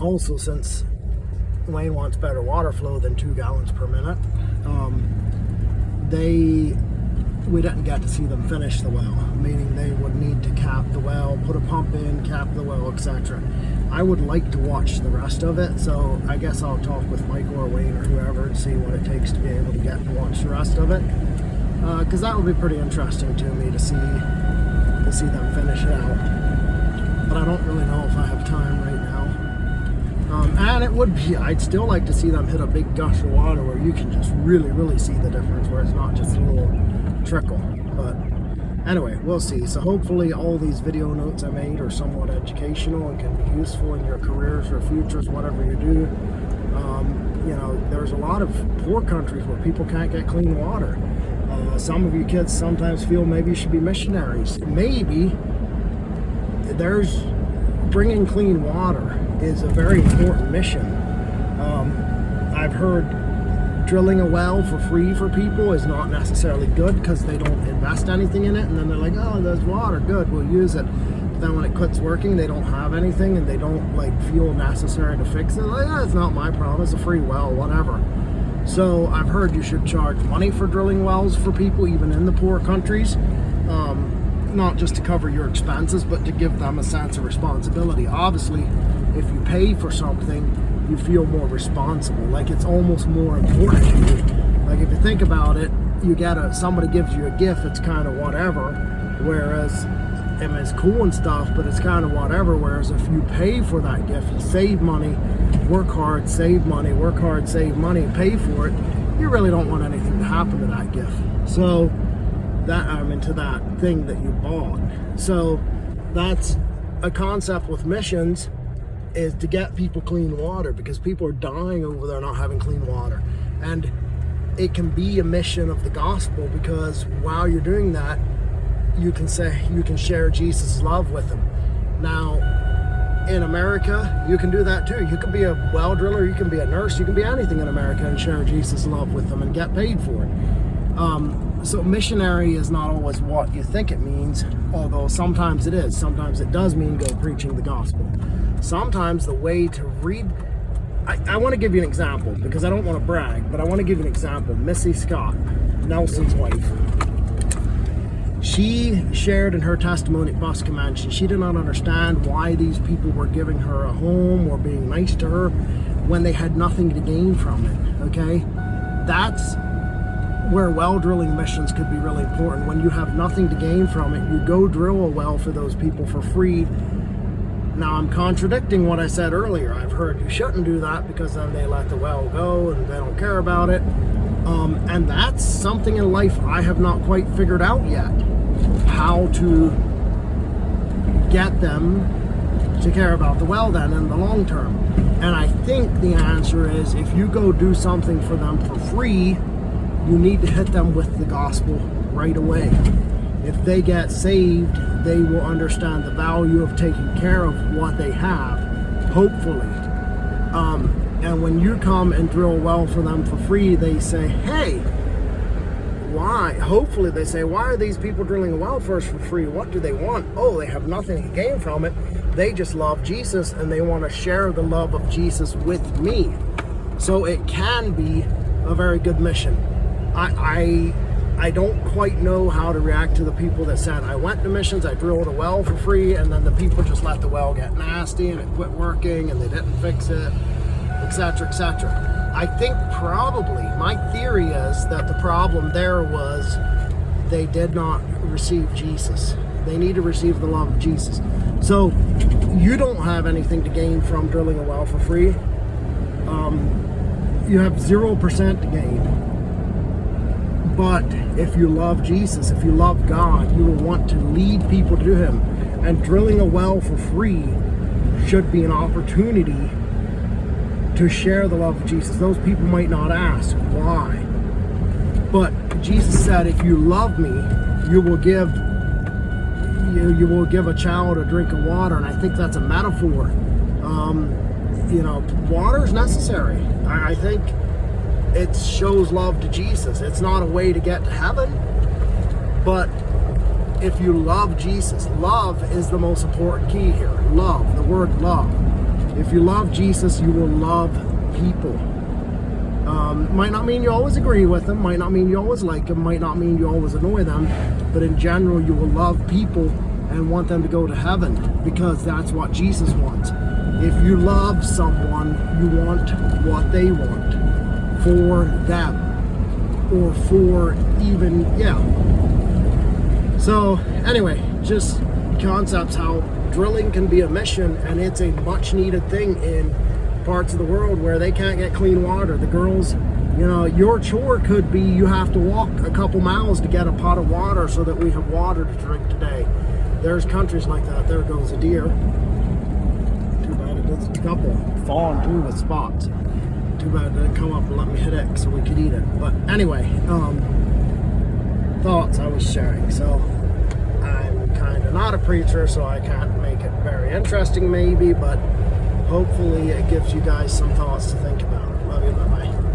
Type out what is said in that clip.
Also, since Wayne wants better water flow than 2 gallons per minute, we didn't get to see them finish the well, meaning they would need to cap the well, put a pump in, cap the well, etc. I would like to watch the rest of it, so I guess I'll talk with Michael or Wayne or whoever and see what it takes to be able to get and watch the rest of it, because that would be pretty interesting to me to see them finish it out. But I don't really know if I have time right now. And it would be, I'd still like to see them hit a big gush of water where you can just really see the difference, where it's not just a little trickle. But anyway, we'll see. So hopefully all these video notes I made are somewhat educational and can be useful in your careers or futures, whatever you do. You know, there's a lot of poor countries where people can't get clean water. Some of you kids sometimes feel maybe you should be missionaries. Maybe there's bringing clean water is a very important mission. I've heard drilling a well for free for people is not necessarily good because they don't invest anything in it, and then they're like, oh, there's water, good, we'll use it. But then when it quits working, they don't have anything and they don't like feel necessary to fix it. Like, yeah, it's not my problem, it's a free well, whatever. So I've heard you should charge money for drilling wells for people, even in the poor countries. Not just to cover your expenses, but to give them a sense of responsibility. Obviously, if you pay for something, you feel more responsible. Like it's almost more important to you. Like if you think about it, you get somebody gives you a gift, it's kind of whatever. Whereas, I mean, it's cool and stuff, but it's kind of whatever. Whereas if you pay for that gift, you save money, work hard, save money, work hard, save money, pay for it, you really don't want anything to happen to that gift. So that I'm into that thing that you bought. So that's a concept with missions, is to get people clean water, because people are dying over there not having clean water. And it can be a mission of the gospel, because while you're doing that, you can share Jesus' love with them. Now in America, you can do that too. You can be a well driller, you can be a nurse, you can be anything in America and share Jesus' love with them and get paid for it. So missionary is not always what you think it means, although sometimes it is. Sometimes it does mean go preaching the gospel. Sometimes the way to read, I want to give you an example, because I don't want to brag, but I want to give you an example. Missy Scott, Nelson's wife, she shared in her testimony at Bus Convention, she did not understand why these people were giving her a home or being nice to her when they had nothing to gain from it, okay? That's where well drilling missions could be really important. When you have nothing to gain from it, you go drill a well for those people for free. Now I'm contradicting what I said earlier. I've heard you shouldn't do that because then they let the well go and they don't care about it. And that's something in life I have not quite figured out yet. How to get them to care about the well then in the long term. And I think the answer is, if you go do something for them for free, you need to hit them with the gospel right away. If they get saved, they will understand the value of taking care of what they have, hopefully. And when you come and drill a well for them for free, they say, hey, why? Hopefully they say, why are these people drilling a well for us for free? What do they want? Oh, they have nothing to gain from it. They just love Jesus and they want to share the love of Jesus with me. So it can be a very good mission. I don't quite know how to react to the people that said, I went to missions, I drilled a well for free, and then the people just let the well get nasty and it quit working and they didn't fix it, etc., etc. I think probably, my theory is that the problem there was they did not receive Jesus. They need to receive the love of Jesus. So you don't have anything to gain from drilling a well for free. You have 0% to gain. But if you love Jesus, if you love God, you will want to lead people to Him. And drilling a well for free should be an opportunity to share the love of Jesus. Those people might not ask why. But Jesus said, if you love me, you will give a child a drink of water. And I think that's a metaphor. Water is necessary. I think it shows love to Jesus. It's not a way to get to heaven, but if you love Jesus, love is the most important key here. Love, the word love. If you love Jesus, you will love people. Might not mean you always agree with them, might not mean you always like them, might not mean you always annoy them, but in general, you will love people and want them to go to heaven, because that's what Jesus wants. If you love someone, you want what they want for them, or for even, yeah. So anyway, just concepts how drilling can be a mission, and it's a much needed thing in parts of the world where they can't get clean water. The girls, you know, your chore could be you have to walk a couple miles to get a pot of water so that we have water to drink today. There's countries like that. There goes a deer. Too bad it doesn't. A couple fawn too with spots. Too bad it didn't come up and let me hit it so we could eat it. But anyway, thoughts I was sharing. So I'm kind of not a preacher, so I can't make it very interesting maybe, but hopefully it gives you guys some thoughts to think about.